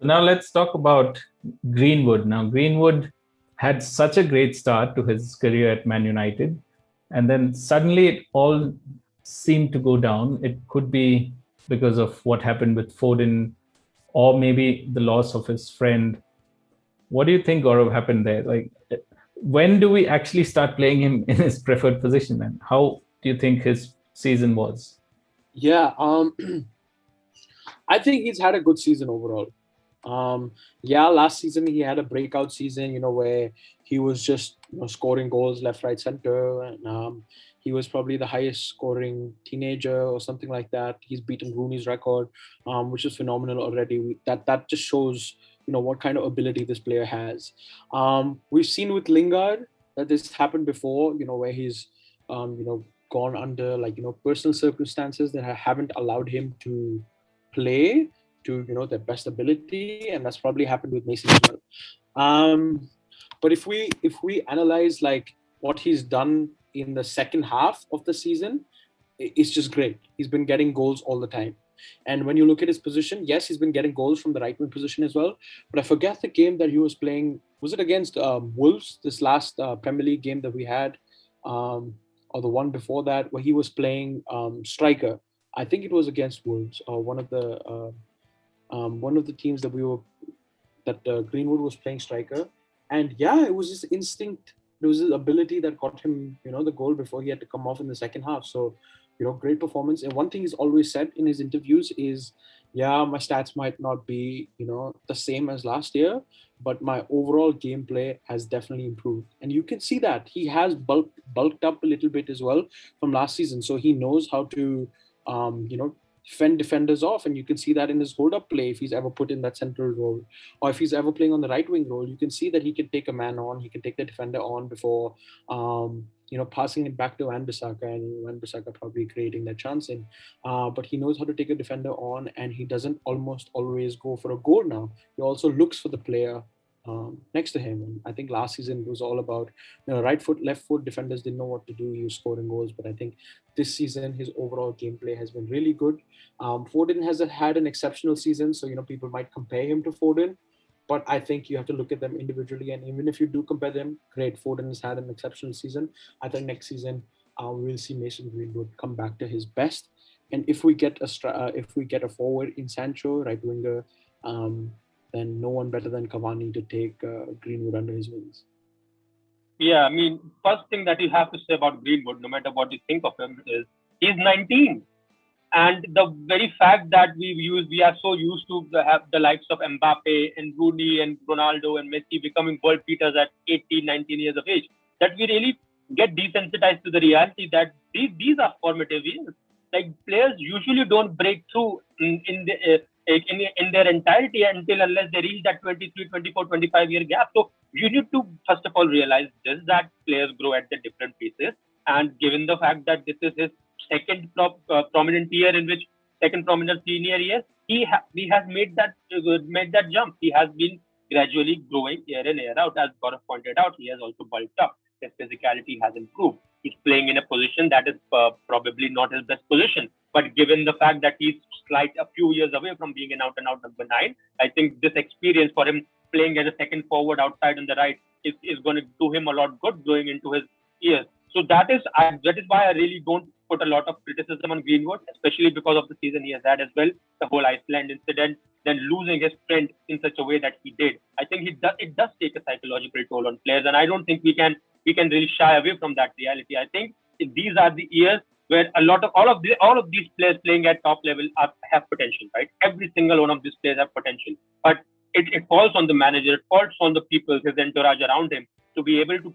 Now let's talk about Greenwood. Now, Greenwood had such a great start to his career at Man United, and then suddenly it all seemed to go down. It could be because of what happened with Foden, or maybe the loss of his friend. What do you think, Gaurav, happened there? Like, when do we actually start playing him in his preferred position, and how do you think his season was? Yeah, I think he's had a good season overall. Yeah, last season he had a breakout season, where he was just scoring goals left, right, center, and he was probably the highest scoring teenager or something like that. He's beaten Rooney's record, which is phenomenal already. That just shows what kind of ability this player has. We've seen with Lingard that this happened before, where he's gone under like personal circumstances that haven't allowed him to play to their best ability, and that's probably happened with Mason as well. But if we analyze like what he's done in the second half of the season, it's just great. He's been getting goals all the time. And when you look at his position, yes, he's been getting goals from the right wing position as well. But I forget the game that he was playing. Was it against Wolves, this last Premier League game that we had, or the one before that, where he was playing striker? I think it was against Wolves, or one of the teams that Greenwood was playing striker, and yeah, it was his instinct. It was his ability that got him, the goal before he had to come off in the second half. So, great performance. And one thing he's always said in his interviews is, yeah, my stats might not be, the same as last year, but my overall gameplay has definitely improved. And you can see that he has bulked up a little bit as well from last season. So he knows how to, fend defenders off, and you can see that in his hold up play if he's ever put in that central role, or if he's ever playing on the right wing role. You can see that he can take a man on, he can take the defender on before passing it back to Wan Bissaka, and Wan Bissaka probably creating that chance in. But he knows how to take a defender on, and he doesn't almost always go for a goal now. He also looks for the player next to him. And I think last season it was all about right foot, left foot. Defenders didn't know what to do. He was scoring goals, but I think this season his overall gameplay has been really good. Foden has had an exceptional season, so people might compare him to Foden, but I think you have to look at them individually. And even if you do compare them, great, Foden has had an exceptional season. I think next season we will see Mason Greenwood come back to his best. And if we get a forward in Sancho, right winger, then no one better than Cavani to take Greenwood under his wings. Yeah, I mean, first thing that you have to say about Greenwood, no matter what you think of him, is he's 19. And the very fact that we are so used to have the likes of Mbappe and Rooney and Ronaldo and Messi becoming world beaters at 18, 19 years of age, that we really get desensitized to the reality that these are formative years. Like players usually don't break through in their entirety until unless they reach that 23, 24, 25 year gap. So you need to first of all realize this, that players grow at the different paces. And given the fact that this is his prominent year in which second prominent senior year, he has made that jump. He has been gradually growing year in year out. As Gaurav pointed out, he has also bulked up. His physicality has improved. He's playing in a position that is probably not his best position. But given the fact that he's a few years away from being an out and out number nine, I think this experience for him playing as a second forward outside on the right is going to do him a lot good going into his years. So that is why I really don't put a lot of criticism on Greenwood, especially because of the season he has had as well. The whole Iceland incident, then losing his friend in such a way that he did. I think it does take a psychological toll on players, and I don't think we can really shy away from that reality. I think these are the years where a lot of all of these players playing at top level have potential, right? Every single one of these players have potential, but it falls on the manager, it falls on the people, his entourage around him, to be able to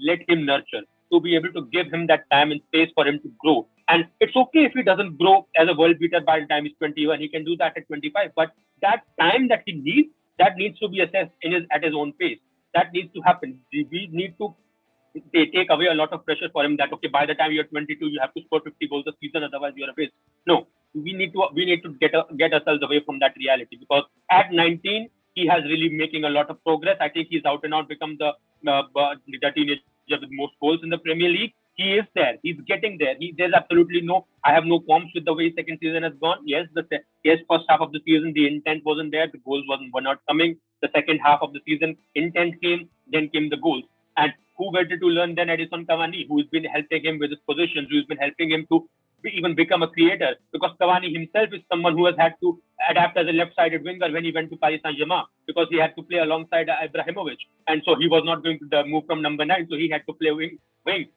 let him nurture, to be able to give him that time and space for him to grow. And it's okay if he doesn't grow as a world beater by the time he's 21. He can do that at 25. But that time that he needs, that needs to be assessed at his own pace. That needs to happen. We need to they take away a lot of pressure for him that okay, by the time you're 22 you have to score 50 goals a season, otherwise you're a waste. No, we need to get ourselves away from that reality, because at 19 he has really making a lot of progress. I think he's out and out become the teenager with most goals in the Premier League. He is there. He's getting there. There's absolutely no. I have no qualms with the way second season has gone. Yes, first half of the season the intent wasn't there. The goals were not coming. The second half of the season intent came. Then came the goals. And who better to learn than Edison Cavani, who's been helping him with his positions, who's been helping him to even become a creator. Because Cavani himself is someone who has had to adapt as a left-sided winger when he went to Paris Saint-Germain, because he had to play alongside Ibrahimovic, and so he was not going to move from number 9, so he had to play wing.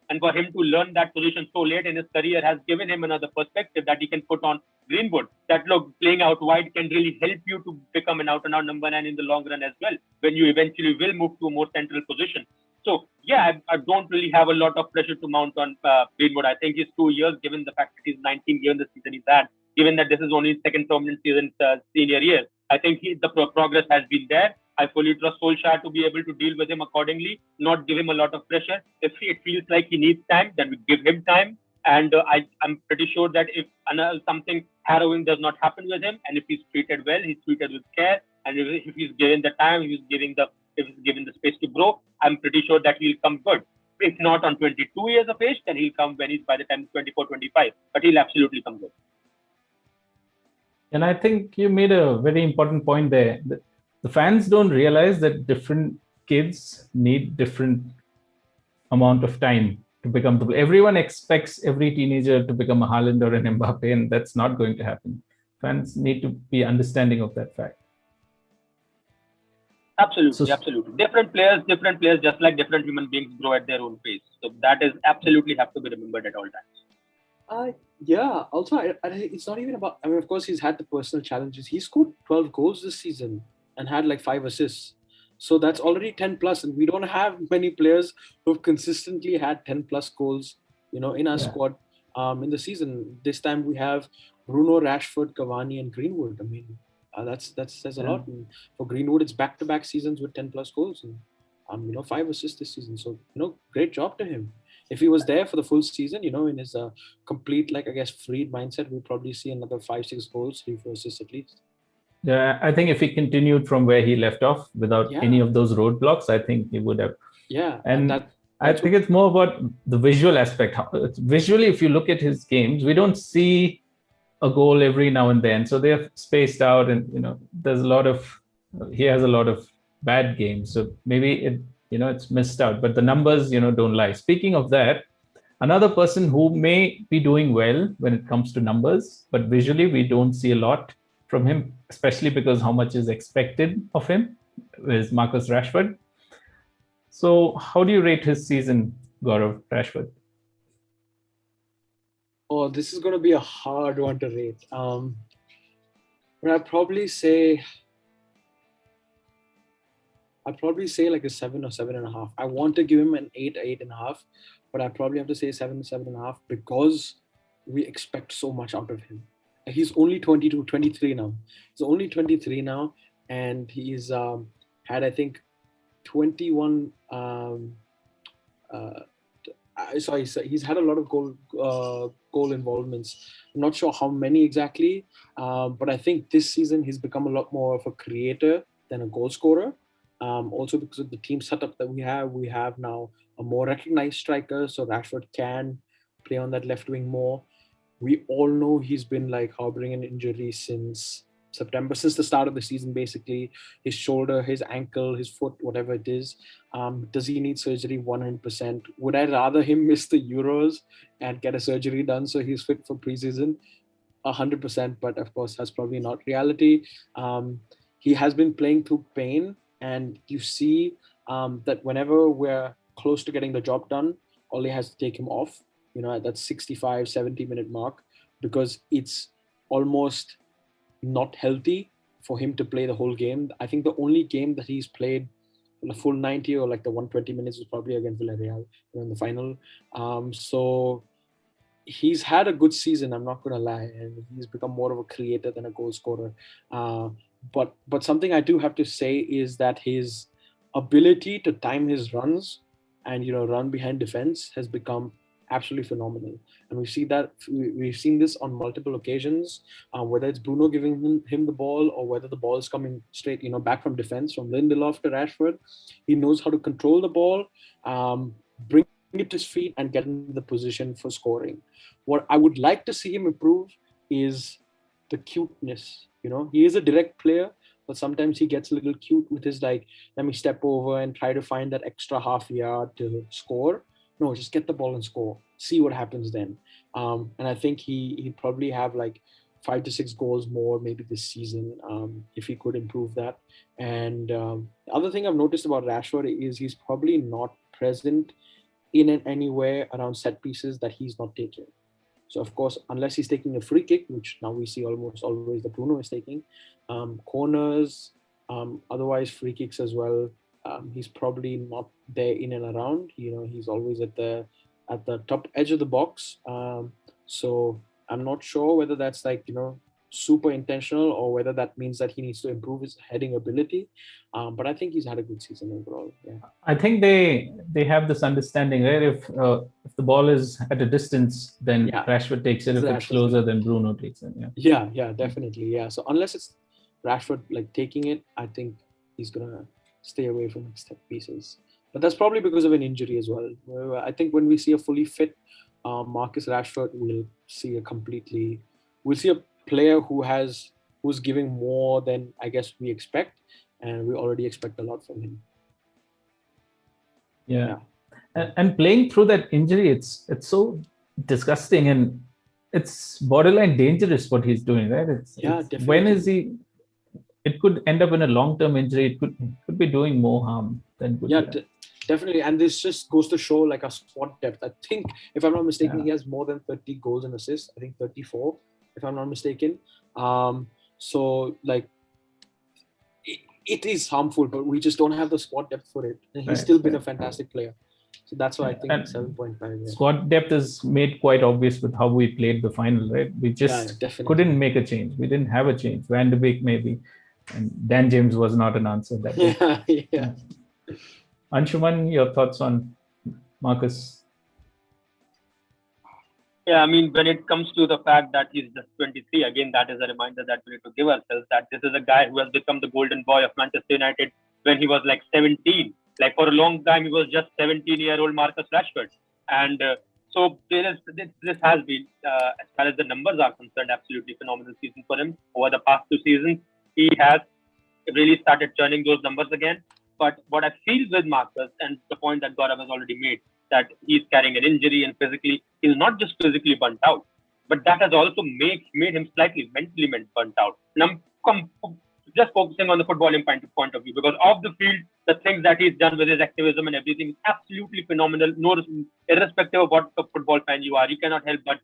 And for him to learn that position so late in his career has given him another perspective that he can put on Greenwood. That look, playing out wide can really help you to become an out-and-out number 9 in the long run as well, when you eventually will move to a more central position. So, yeah, I don't really have a lot of pressure to mount on Greenwood. I think he's 2 years, given the fact that he's 19, given the season he's had, given that this is only his second permanent season, senior year. I think the progress has been there. I fully trust Solskjaer to be able to deal with him accordingly, not give him a lot of pressure. If it feels like he needs time, then we give him time. And I'm pretty sure that if something harrowing does not happen with him, and if he's treated well, he's treated with care, and if he's given the time, if he's given the space to grow, I'm pretty sure that he'll come good. If not on 22 years of age, then he'll come when he's by the time 24, 25. But he'll absolutely come good. And I think you made a very important point there. The fans don't realize that different kids need different amount of time to become the. Everyone expects every teenager to become a Haaland or an Mbappe, and that's not going to happen. Fans need to be understanding of that fact. Absolutely. Different players, just like different human beings grow at their own pace. So that is absolutely have to be remembered at all times. Yeah. Also, it's not even about. I mean, of course, he's had the personal challenges. He scored 12 goals this season and had like 5 assists. So that's already 10 plus, and we don't have many players who've consistently had 10 plus goals, in our squad in the season. This time we have Bruno, Rashford, Cavani, and Greenwood. I mean, that says a lot. And for Greenwood, it's back-to-back seasons with 10 plus goals and 5 assists this season. So great job to him. If he was there for the full season, in his complete, freed mindset, we'll probably see another 5-6 goals, 3-4 assists at least. Yeah, I think if he continued from where he left off without any of those roadblocks, I think he would have. Yeah, and I think it's more about the visual aspect. Visually, if you look at his games, we don't see a goal every now and then, so they're spaced out, and there's he has a lot of bad games, so maybe it's missed out. But the numbers, don't lie. Speaking of that, another person who may be doing well when it comes to numbers, but visually we don't see a lot from him, especially because how much is expected of him, is Marcus Rashford. So how do you rate his season, Gaurav, Rashford? Oh, this is going to be a hard one to rate. But I'd probably say like a 7 or 7.5. I want to give him an 8, 8.5, but I probably have to say 7, 7.5 because we expect so much out of him. He's only 23 now. He's only 23 now, and he's had, I think, 21. He's had a lot of goal involvements. I'm not sure how many exactly, but I think this season he's become a lot more of a creator than a goal scorer. Also because of the team setup that we have now a more recognized striker, so Rashford can play on that left wing more. We all know he's been harboring an injury since September, since the start of the season, basically. His shoulder, his ankle, his foot, whatever it is. Does he need surgery? 100%. Would I rather him miss the Euros and get a surgery done so he's fit for preseason? 100%, but of course that's probably not reality. He has been playing through pain, and you see that whenever we're close to getting the job done, Ole has to take him off, at that 65, 70-minute mark, because it's almost not healthy for him to play the whole game. I think the only game that he's played the full 90 or the 120 minutes was probably against Villarreal in the final. So he's had a good season, I'm not going to lie, and he's become more of a creator than a goal scorer. But something I do have to say is that his ability to time his runs and run behind defense has become absolutely phenomenal, and we've seen this on multiple occasions, whether it's Bruno giving him the ball or whether the ball is coming straight back from defense, from Lindelof to Rashford. He knows how to control the ball, bring at his feet and get in the position for scoring. What I would like to see him improve is the cuteness. He is a direct player, but sometimes he gets a little cute with his like, let me step over and try to find that extra half yard to score. No, just get the ball and score. See what happens then. And I think he probably have like 5 to 6 goals more maybe this season if he could improve that. And the other thing I've noticed about Rashford is he's probably not present in and anywhere around set pieces that he's not taking. So of course, unless he's taking a free kick, which now we see almost always the Bruno is taking, corners, otherwise free kicks as well. He's probably not there in and around. He's always at the top edge of the box. So I'm not sure whether that's like super intentional or whether that means that he needs to improve his heading ability. But I think he's had a good season overall. Yeah. I think they have this understanding, right? If the ball is at a distance, then Rashford takes it. If it's closer, then Bruno takes it. Yeah, definitely. Yeah. So unless it's Rashford like taking it, I think he's gonna stay away from set pieces. But that's probably because of an injury as well. I think when we see a fully fit Marcus Rashford, we'll see a player who's giving more than I guess we expect, and we already expect a lot from him. Yeah. And playing through that injury, it's so disgusting and it's borderline dangerous what he's doing, right? Definitely. When is he? It could end up in a long-term injury. It could be doing more harm than good. Definitely. And this just goes to show like a squad depth. I think, if I'm not mistaken, he has more than 30 goals and assists. I think 34, if I'm not mistaken. So like, it is harmful, but we just don't have the squad depth for it. And he's still been a fantastic player. So that's why I think 7.5. Yeah. Squad depth is made quite obvious with how we played the final, right? We just couldn't make a change. We didn't have a change. Van de Beek maybe. And Dan James was not an answer that day. Yeah. Anshuman, your thoughts on Marcus? Yeah, I mean, when it comes to the fact that he's just 23, again, that is a reminder that we need to give ourselves that this is a guy who has become the golden boy of Manchester United when he was like 17. Like for a long time, he was just 17-year-old Marcus Rashford. And so this has been, as far as the numbers are concerned, absolutely phenomenal season for him. Over the past 2 seasons, he has really started churning those numbers again. But what I feel with Marcus, and the point that Gaurav has already made, that he's carrying an injury and physically, he's not just physically burnt out, but that has also made him slightly mentally burnt out. And I'm just focusing on the footballing point of view, because off the field, the things that he's done with his activism and everything is absolutely phenomenal. No, irrespective of what football fan you are, you cannot help but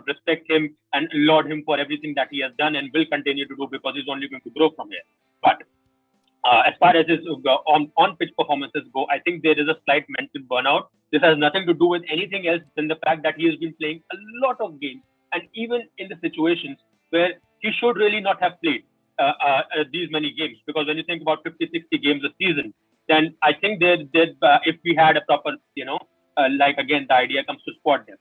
respect him and laud him for everything that he has done and will continue to do, because he's only going to grow from here. But as far as his on-pitch performances go, I think there is a slight mental burnout. This has nothing to do with anything else than the fact that he has been playing a lot of games, and even in the situations where he should really not have played these many games. Because when you think about 50, 60 games a season, then I think if we had a proper, like again, the idea comes to squad depth.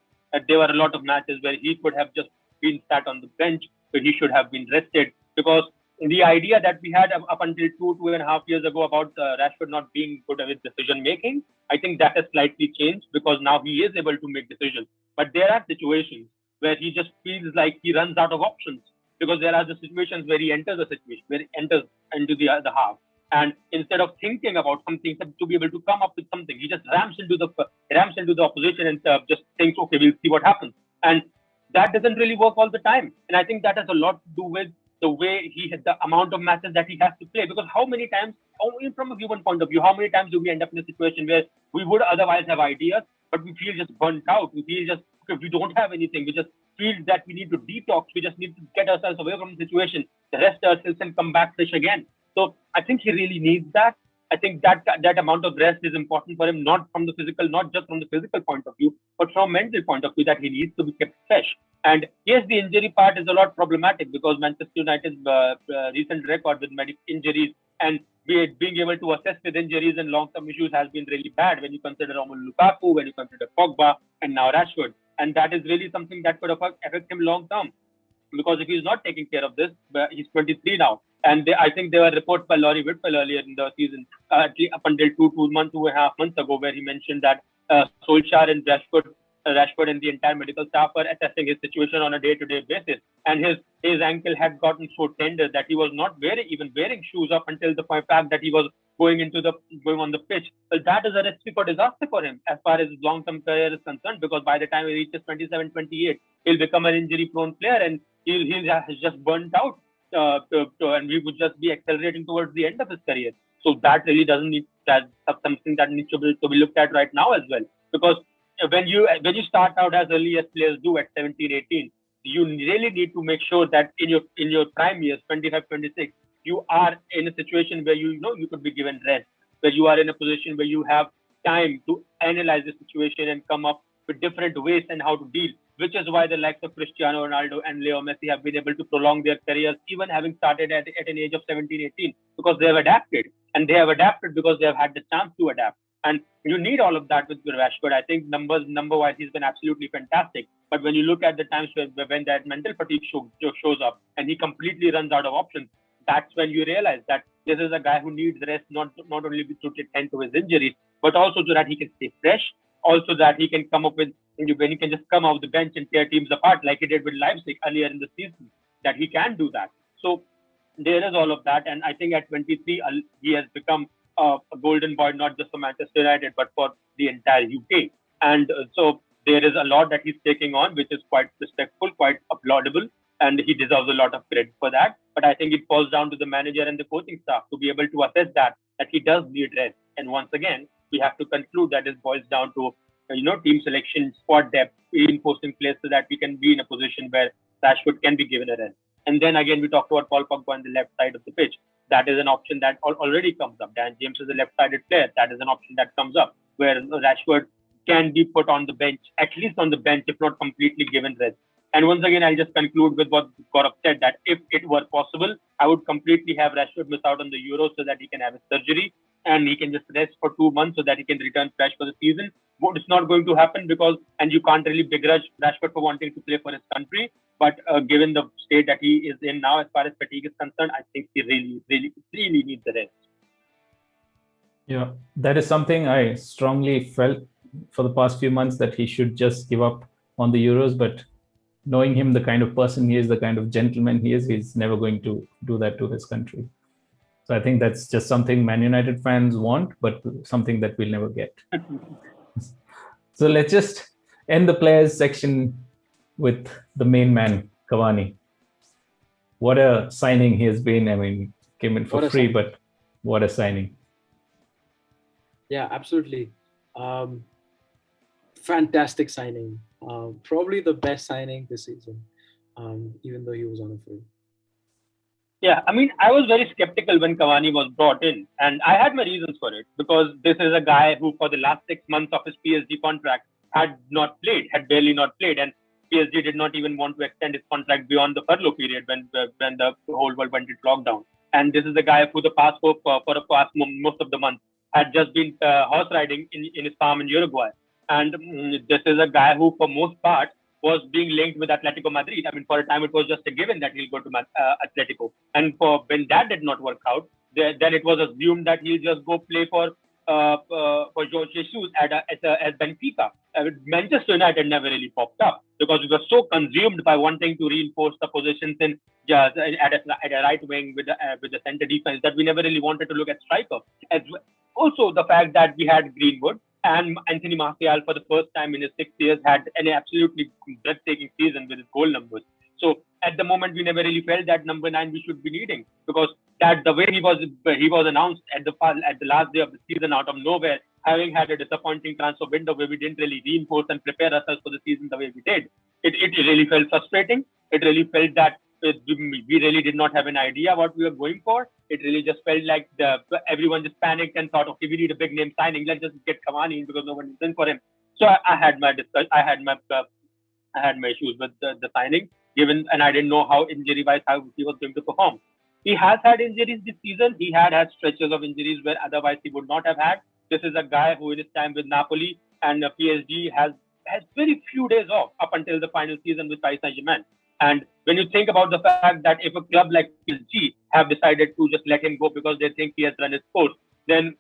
There were a lot of matches where he could have just been sat on the bench, where he should have been rested, because the idea that we had up until 2.5 years ago about Rashford not being good with decision making, I think that has slightly changed, because now he is able to make decisions. But there are situations where he just feels like he runs out of options, because there are the situations where he enters into the half, and instead of thinking about something to be able to come up with something, he just rams into the opposition and just thinks, okay, we'll see what happens. And that doesn't really work all the time. And I think that has a lot to do with the way the amount of matches that he has to play. Because how many times, from a human point of view, how many times do we end up in a situation where we would otherwise have ideas, but we feel just burnt out? We feel just, we don't have anything. We just feel that we need to detox. We just need to get ourselves away from the situation, rest ourselves and come back fresh again. So I think he really needs that. I think that amount of rest is important for him, not just from the physical point of view, but from a mental point of view, that he needs to be kept fresh. And yes, the injury part is a lot problematic, because Manchester United's recent record with injuries and being able to assess with injuries and long-term issues has been really bad when you consider Romelu Lukaku, when you consider Pogba, and now Rashford. And that is really something that could affect him long-term. Because if he's not taking care of this, he's 23 now. And I think there were reports by Laurie Whitwell earlier in the season, up until 2.5 months ago, where he mentioned that Solskjaer and Rashford and the entire medical staff were assessing his situation on a day-to-day basis, and his ankle had gotten so tender that he was not even wearing shoes up until the fact that he was going on the pitch. Well, that is a recipe for disaster for him as far as his long-term career is concerned, because by the time he reaches 27, 28, he'll become an injury-prone player, and he has just burnt out, and we would just be accelerating towards the end of his career. So that really doesn't need that something that needs to be looked at right now as well, because when you start out as early as players do at 17, 18, you really need to make sure that in your prime years, 25, 26, you are in a situation where you could be given rest, where you are in a position where you have time to analyze the situation and come up with different ways and how to deal. Which is why the likes of Cristiano Ronaldo and Leo Messi have been able to prolong their careers, even having started at an age of 17, 18, because they have adapted. And they have adapted because they have had the chance to adapt. And you need all of that with Rashford. I think number-wise, he's been absolutely fantastic. But when you look at the times when that mental fatigue shows up and he completely runs out of options, that's when you realize that this is a guy who needs rest, not only to tend to his injuries, but also so that he can stay fresh, also that he can come up with, when he can just come off the bench and tear teams apart like he did with Leipzig earlier in the season, that he can do that. So there is all of that. And I think at 23, he has become a golden boy, not just for Manchester United, but for the entire UK. And so there is a lot that he's taking on, which is quite respectful, quite applaudable, and he deserves a lot of credit for that. But I think it falls down to the manager and the coaching staff to be able to assess that he does need rest. And once again, we have to conclude that it boils down to team selection, squad depth, reinforcing players so that we can be in a position where Rashford can be given a rest. And then again, we talked about Paul Pogba on the left side of the pitch. That is an option that already comes up. Dan James is a left-sided player. That is an option that comes up where Rashford can be put on the bench, at least on the bench, if not completely given rest. And once again, I'll just conclude with what Gaurav said, that if it were possible, I would completely have Rashford miss out on the Euros so that he can have his surgery and he can just rest for 2 months so that he can return fresh for the season. But it's not going to happen and you can't really begrudge Rashford for wanting to play for his country. But given the state that he is in now, as far as fatigue is concerned, I think he really, really, really needs the rest. Yeah, that is something I strongly felt for the past few months, that he should just give up on the Euros. But knowing him, the kind of person he is, the kind of gentleman he is, he's never going to do that to his country. So I think that's just something Man United fans want, but something that we'll never get. So let's just end the players section with the main man, Cavani. What a signing he has been. I mean, came in for free, but what a signing. Yeah, absolutely. Fantastic signing. Probably the best signing this season, even though he was on a free. Yeah, I mean, I was very skeptical when Cavani was brought in, and I had my reasons for it, because this is a guy who, for the last 6 months of his PSG contract, had barely not played, and PSG did not even want to extend his contract beyond the furlough period when the whole world went into lockdown. And this is a guy who, most of the month, had just been horse riding in his farm in Uruguay. And this is a guy who, for most part, was being linked with Atletico Madrid. I mean, for a time, it was just a given that he'll go to Atletico. And when that did not work out, then it was assumed that he'll just go play for Jorge Jesus at Benfica. Manchester United never really popped up because we were so consumed by wanting to reinforce the positions at a right wing with the center defense that we never really wanted to look at striker. Also, the fact that we had Greenwood and Anthony Martial, for the first time in his 6 years, had an absolutely breathtaking season with his goal numbers. So at the moment, we never really felt that number 9 we should be needing, because that the way he was announced at the last day of the season out of nowhere, having had a disappointing transfer window where we didn't really reinforce and prepare ourselves for the season the way we did, it really felt frustrating. It really felt that we really did not have an idea what we were going for. It really just felt like everyone just panicked and thought, okay, we need a big name signing. Let's just get Cavani in because no one is in for him. So I had my issues with the signing, and I didn't know how injury-wise how he was going to perform. He has had injuries this season. He had stretches of injuries where otherwise he would not have had. This is a guy who in his time with Napoli and PSG has very few days off up until the final season with Paris Saint-Germain. And when you think about the fact that if a club like PSG have decided to just let him go because they think he has run his course, then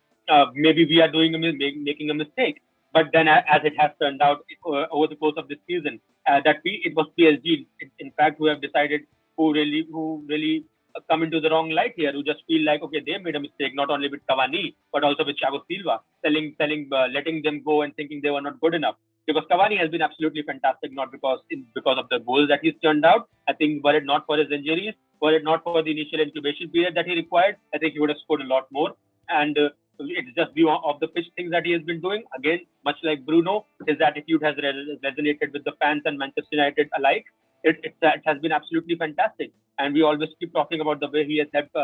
maybe we are making a mistake. But then, as it has turned out over the course of this season, it was PSG, in fact, who have decided, who really come into the wrong light here, who just feel like, okay, they made a mistake, not only with Cavani, but also with Thiago Silva, letting them go and thinking they were not good enough. Because Cavani has been absolutely fantastic, not because of the goals that he's turned out. I think were it not for his injuries, were it not for the initial incubation period that he required, I think he would have scored a lot more. And it's just the of the pitch things that he has been doing. Again, much like Bruno, his attitude has resonated with the fans and Manchester United alike. It has been absolutely fantastic. And we always keep talking about the way he has helped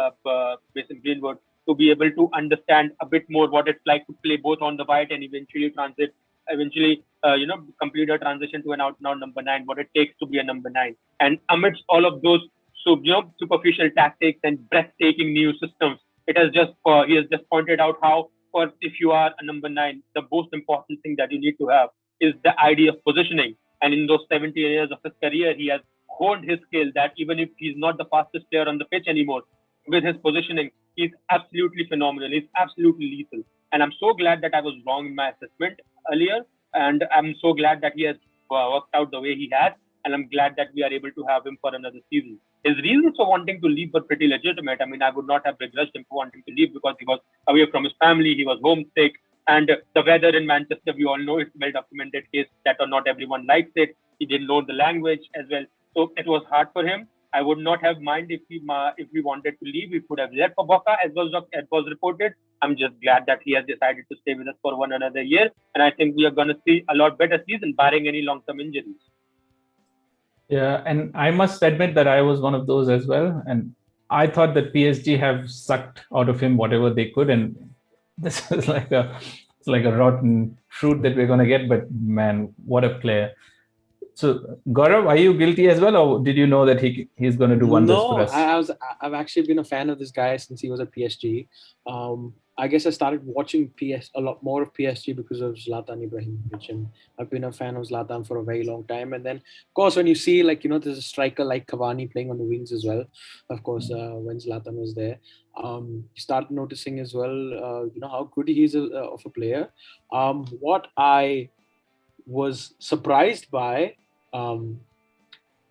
Mason Greenwood to be able to understand a bit more what it's like to play both on the right and eventually complete a transition to an out-and-out number 9, what it takes to be a number 9. And amidst all of those superficial tactics and breathtaking new systems, he has just pointed out how, for if you are a number 9, the most important thing that you need to have is the idea of positioning. And in those 70 years of his career, he has honed his skill that even if he's not the fastest player on the pitch anymore, with his positioning, he's absolutely phenomenal. He's absolutely lethal. And I'm so glad that I was wrong in my assessment earlier. And I'm so glad that he has worked out the way he has. And I'm glad that we are able to have him for another season. His reasons for wanting to leave were pretty legitimate. I mean, I would not have begrudged him for wanting to leave because he was away from his family, he was homesick, and the weather in Manchester, we all know it's well documented case that or not everyone likes it. He didn't know the language as well, so it was hard for him. I would not have mind if he wanted to leave. He could have left for Boca, as was reported. I'm just glad that he has decided to stay with us for one another year, and I think we are going to see a lot better season, barring any long-term injuries. Yeah, and I must admit that I was one of those as well. And I thought that PSG have sucked out of him whatever they could, and this is like a rotten fruit that we're going to get. But man, what a player! So Gaurav, are you guilty as well, or did you know that he's going to do wonders for us? I've actually been a fan of this guy since he was at PSG. I guess I started watching a lot more of PSG because of Zlatan Ibrahimovic, and I've been a fan of Zlatan for a very long time. And then, of course, when you see there's a striker like Cavani playing on the wings as well. Of course, when Zlatan was there, you start noticing as well, how good he is of a player. What I was surprised by,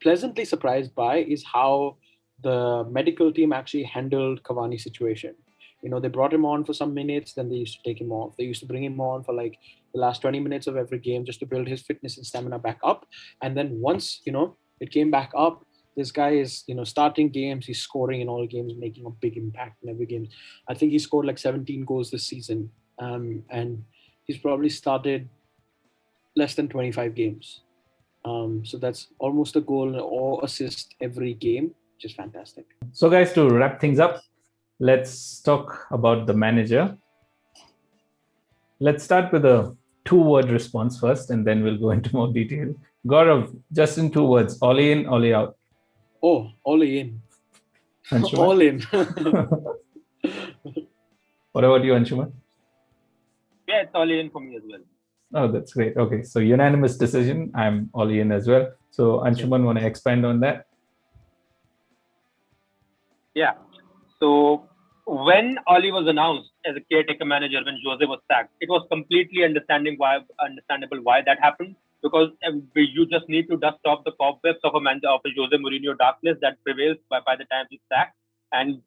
pleasantly surprised by, is how the medical team actually handled Cavani's situation. They brought him on for some minutes, then they used to take him off. They used to bring him on for like the last 20 minutes of every game just to build his fitness and stamina back up. And then once, it came back up, this guy is, starting games, he's scoring in all games, making a big impact in every game. I think he scored like 17 goals this season. And he's probably started less than 25 games. So that's almost a goal or assist every game, which is fantastic. So guys, to wrap things up, let's talk about the manager. Let's start with a 2-word response first, and then we'll go into more detail. Gaurav, just in 2 words, Ollie in, Ollie out. Oh, Ollie in. Anshuman? All in. What about you, Anshuman? Yeah, it's Ollie in for me as well. Oh, that's great. Okay, so unanimous decision. I'm Ollie in as well. So Anshuman, want to expand on that? Yeah. So when Oli was announced as a caretaker manager when Jose was sacked, it was completely understandable why that happened, because you just need to dust off the cobwebs of a Jose Mourinho darkness that prevails by the time he's sacked. And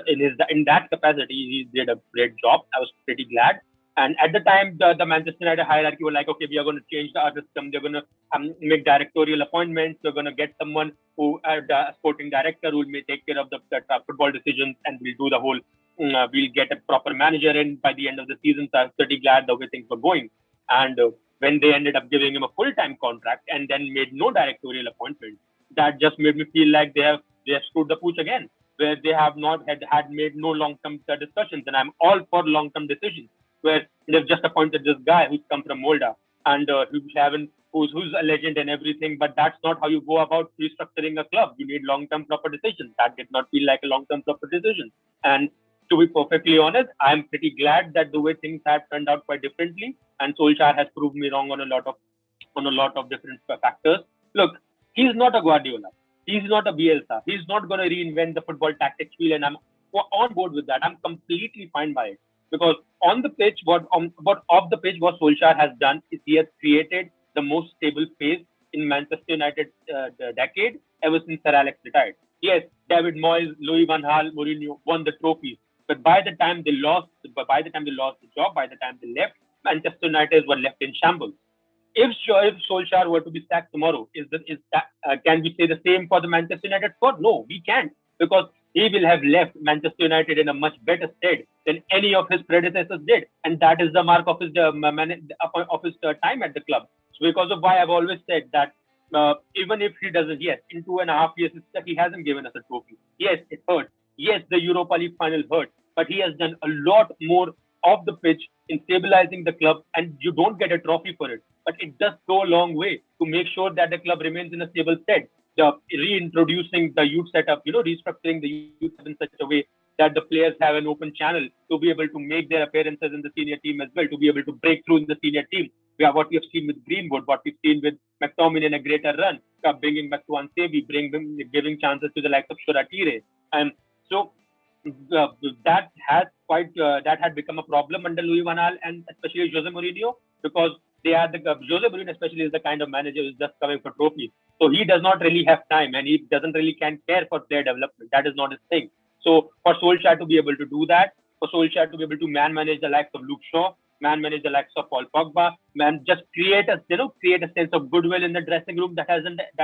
in that capacity, he did a great job. I was pretty glad. And at the time, the Manchester United hierarchy were like, okay, we are going to change the system. They're going to make directorial appointments. They're going to get someone a sporting director who will take care of the football decisions, and we'll do the whole, we'll get a proper manager in by the end of the season. So I was pretty glad the way things were going. And when they ended up giving him a full-time contract and then made no directorial appointment, that just made me feel like they have screwed the pooch again, where they have not had made no long-term discussions. And I'm all for long-term decisions, where they've just appointed this guy who's come from Molda and who's a legend and everything, but that's not how you go about restructuring a club. You need long-term proper decisions. That did not feel like a long-term proper decision. And to be perfectly honest, I'm pretty glad that the way things have turned out quite differently, and Solskjaer has proved me wrong on a lot of different factors. Look, he's not a Guardiola. He's not a Bielsa. He's not going to reinvent the football tactics wheel, and I'm on board with that. I'm completely fine by it. Because on the pitch, what off the pitch, what Solskjaer has done is he has created the most stable phase in Manchester United the decade ever since Sir Alex retired. Yes, David Moyes, Louis van Gaal, Mourinho won the trophies, but by the time they lost the job, by the time they left, Manchester United were left in shambles. If Solskjaer were to be sacked tomorrow, is that can we say the same for the Manchester United squad? No, we can't, because he will have left Manchester United in a much better state than any of his predecessors did, and that is the mark of his time at the club. So because of why I've always said that even if he doesn't, yes, in 2.5 years he hasn't given us a trophy. Yes, it hurt. Yes, the Europa League final hurt, but he has done a lot more off the pitch in stabilizing the club, and you don't get a trophy for it, but it does go a long way to make sure that the club remains in a stable state. The reintroducing the youth setup, restructuring the youth setup in such a way that the players have an open channel to be able to make their appearances in the senior team as well, to be able to break through in the senior team. We have what we have seen with Greenwood, what we've seen with McTominay in a greater run, bringing back to Ansebi, giving chances to the likes of Shoratire. And so uh, that had become a problem under Louis van Gaal and especially Jose Mourinho, because Jose Mourinho especially is the kind of manager who's just coming for trophies. So he does not really have time, and he doesn't really can care for player development. That is not his thing. So for Solskjaer to be able to do that, for Solskjaer to be able to manage the likes of Luke Shaw, manage the likes of Paul Pogba, just create a sense of goodwill in the dressing room that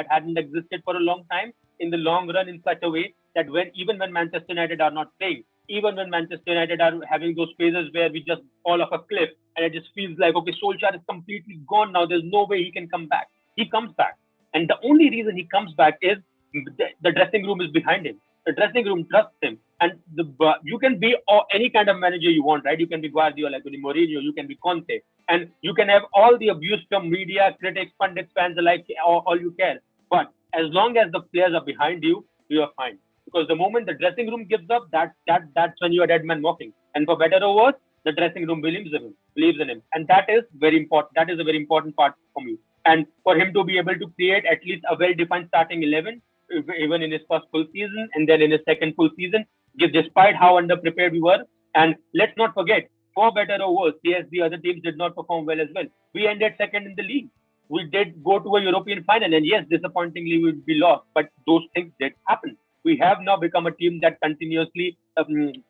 hadn't existed for a long time in the long run, in such a way that even when Manchester United are not playing, even when Manchester United are having those phases where we just fall off a cliff and it just feels like, okay, Solskjaer is completely gone now. There's no way he can come back. He comes back. And the only reason he comes back is the dressing room is behind him. The dressing room trusts him. And you can be any kind of manager you want, right? You can be Guardiola, you can be Mourinho, you can be Conte. And you can have all the abuse from media, critics, pundits, fans alike, all you care. But as long as the players are behind you, you are fine. Because the moment the dressing room gives up, that's when you are dead man walking. And for better or worse, the dressing room believes in him. And that is very important. That is a very important part for me. And for him to be able to create at least a well-defined starting 11, even in his first full season and then in his second full season, despite how underprepared we were. And let's not forget, for better or worse, yes, the other teams did not perform well as well. We ended second in the league. We did go to a European final, and yes, disappointingly, we lost. But those things did happen. We have now become a team that continuously end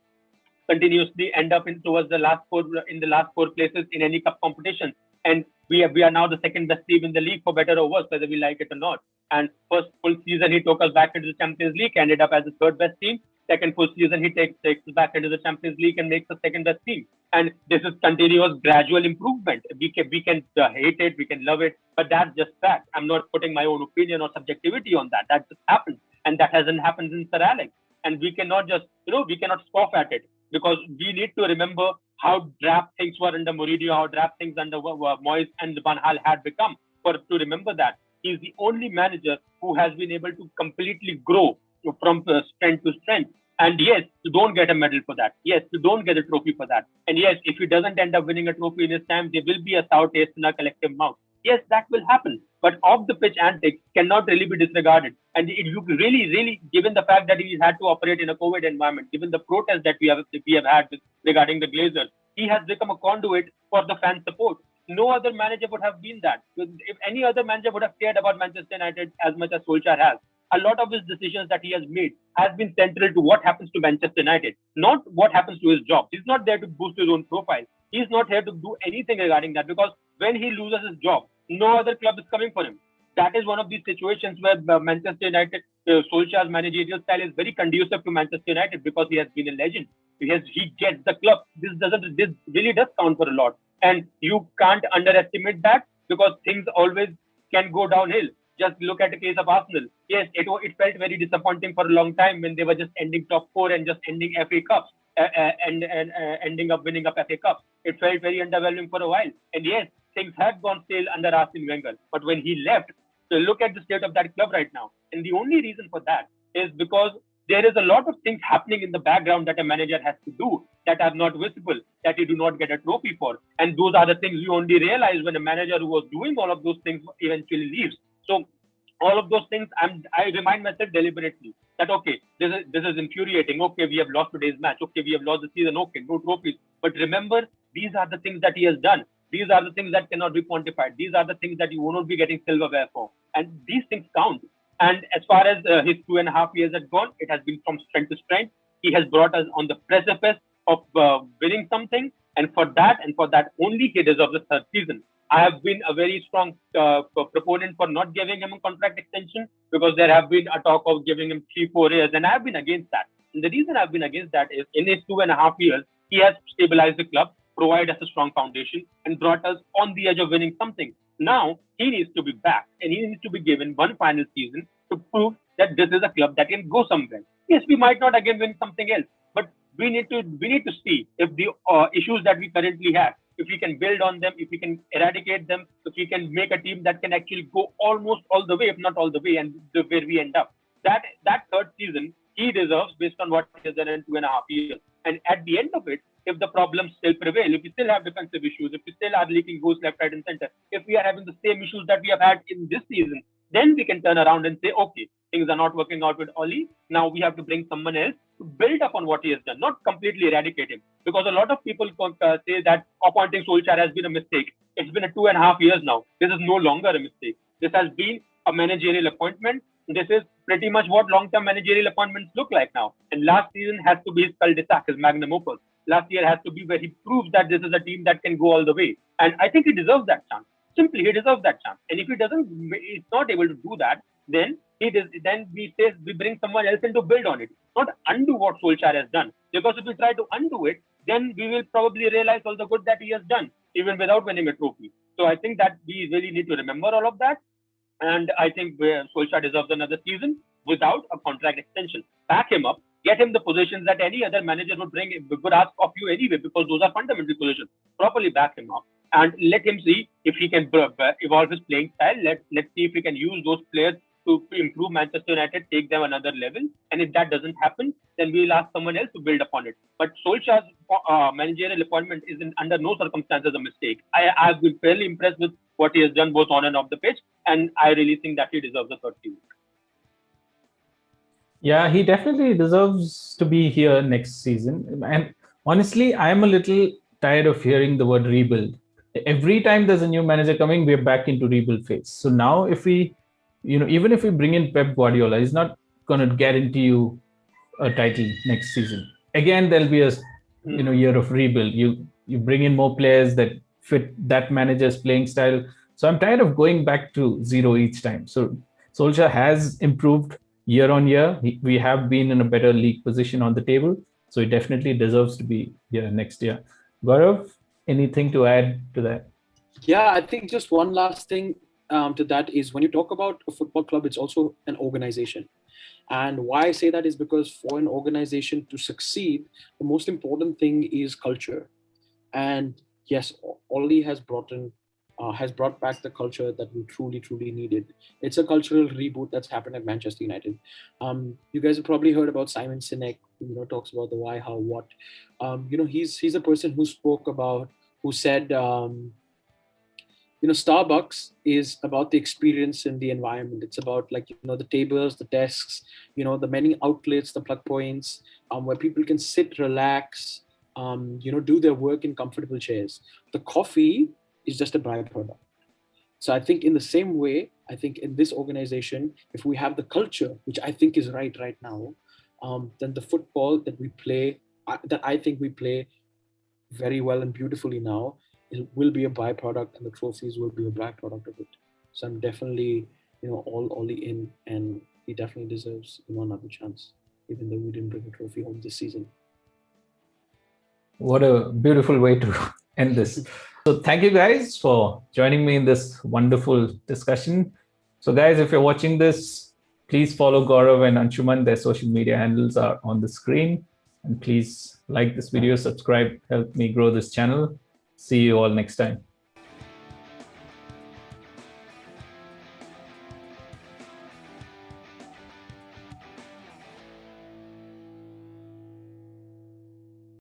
up towards the last four places in any cup competition. And we are now the second best team in the league, for better or worse, whether we like it or not. And first full season he took us back into the Champions League, ended up as the third best team. Second full season he takes us back into the Champions League and makes the second best team. And this is continuous gradual improvement. We can hate it, we can love it, but that's just fact. I'm not putting my own opinion or subjectivity on that. That just happens, and that hasn't happened since Sir Alex. And we cannot just we cannot scoff at it, because we need to remember how draft things were under Mourinho, how draft things under Moyes and Van Gaal had become. To remember that he's the only manager who has been able to completely grow from strength to strength. And yes, you don't get a medal for that. Yes, you don't get a trophy for that. And yes, if he doesn't end up winning a trophy in his time, there will be a sour taste in our collective mouth. Yes, that will happen. But off the pitch antics cannot really be disregarded. And you really, given the fact that he had to operate in a COVID environment, given the protest that we have had regarding the Glazers, he has become a conduit for the fan support. No other manager would have been that. If any other manager would have cared about Manchester United as much as Solskjaer has, a lot of his decisions that he has made has been central to what happens to Manchester United, not what happens to his job. He's not there to boost his own profile. He's not here to do anything regarding that, because when he loses his job, no other club is coming for him. That is one of these situations where Manchester United, Solskjaer's managerial style is very conducive to Manchester United, because he has been a legend. He gets the club. This really does count for a lot. And you can't underestimate that, because things always can go downhill. Just look at the case of Arsenal. Yes, it felt very disappointing for a long time when they were just ending top four and just ending FA Cups and ending up winning up FA Cups. It felt very underwhelming for a while. And yes, things had gone stale under Arsene Wenger. But when he left, so look at the state of that club right now. And the only reason for that is because there is a lot of things happening in the background that a manager has to do that are not visible, that you do not get a trophy for. And those are the things you only realize when a manager who was doing all of those things eventually leaves. So all of those things, I remind myself deliberately that, okay, this is infuriating. Okay, we have lost today's match. Okay, we have lost the season. Okay, no trophies. But remember, these are the things that he has done. These are the things that cannot be quantified. These are the things that you will not be getting silverware for. And these things count. And as far as his 2.5 years have gone, it has been from strength to strength. He has brought us on the precipice of winning something. And for that only, he deserves the third season. I have been a very strong proponent for not giving him a contract extension because there have been a talk of giving him 3-4 years, and I have been against that. And the reason I've been against that is in his 2.5 years, he has stabilized the club, provided us a strong foundation, and brought us on the edge of winning something. Now he needs to be back, and he needs to be given one final season to prove that this is a club that can go somewhere. Yes, we might not again win something else, but we need to see if the issues that we currently have, if we can build on them, if we can eradicate them, if we can make a team that can actually go almost all the way, if not all the way, and where we end up. That third season he deserves based on what he has done in 2.5 years. And at the end of it, if the problems still prevail, if we still have defensive issues, if we still are leaking goals left, right, and center, if we are having the same issues that we have had in this season, then we can turn around and say, okay, things are not working out with Oli. Now we have to bring someone else to build upon what he has done, not completely eradicate him. Because a lot of people say that appointing Solskjaer has been a mistake. It's been 2.5 years now. This is no longer a mistake. This has been a managerial appointment. This is pretty much what long-term managerial appointments look like now. And last season has to be his cul-de-sac, his magnum opus. Last year has to be where he proves that this is a team that can go all the way. And I think he deserves that chance. Simply, he deserves that chance. And if he's not able to do that, then we bring someone else in to build on it, not undo what Solskjaer has done. Because if we try to undo it, then we will probably realize all the good that he has done, even without winning a trophy. So I think that we really need to remember all of that. And I think Solskjaer deserves another season without a contract extension. Back him up, get him the positions that any other manager would ask of you anyway, because those are fundamental positions. Properly back him up and let him see if he can evolve his playing style. Let's see if he can use those players to improve Manchester United, take them another level. And if that doesn't happen, then we'll ask someone else to build upon it. But Solskjaer's managerial appointment is under no circumstances a mistake. I've been fairly impressed with what he has done both on and off the pitch, and I really think that he deserves the third season. Yeah, he definitely deserves to be here next season. And honestly, I'm a little tired of hearing the word rebuild. Every time there's a new manager coming, we're back into rebuild phase. So now if we, even if we bring in Pep Guardiola, he's not going to guarantee you a title next season. Again, there'll be a year of rebuild. You bring in more players that fit that manager's playing style. So I'm tired of going back to zero each time. So Solskjaer has improved year on year. We have been in a better league position on the table. So he definitely deserves to be here next year. Gaurav, anything to add to that? Yeah, I think just one last thing to that is when you talk about a football club, it's also an organization. And why I say that is because for an organization to succeed, the most important thing is culture. And yes, Oli has brought back the culture that we truly, truly needed. It's a cultural reboot that's happened at Manchester United. You guys have probably heard about Simon Sinek, who talks about the why, how, what. He's a person who said, Starbucks is about the experience in the environment. It's about the tables, the desks, the many outlets, the plug points, where people can sit, relax, do their work in comfortable chairs. The coffee is just a byproduct. So I think in the same way, I think in this organization, if we have the culture, which I think is right now, then the football that we play, that I think we play very well and beautifully now, it will be a byproduct, and the trophies will be a byproduct of it. So I'm definitely, all in, and he definitely deserves another chance, even though we didn't bring a trophy home this season. What a beautiful way to end this. So thank you guys for joining me in this wonderful discussion. So guys, if you're watching this, please follow Gaurav and Anshuman. Their social media handles are on the screen. And please like this video, subscribe, help me grow this channel. See you all next time.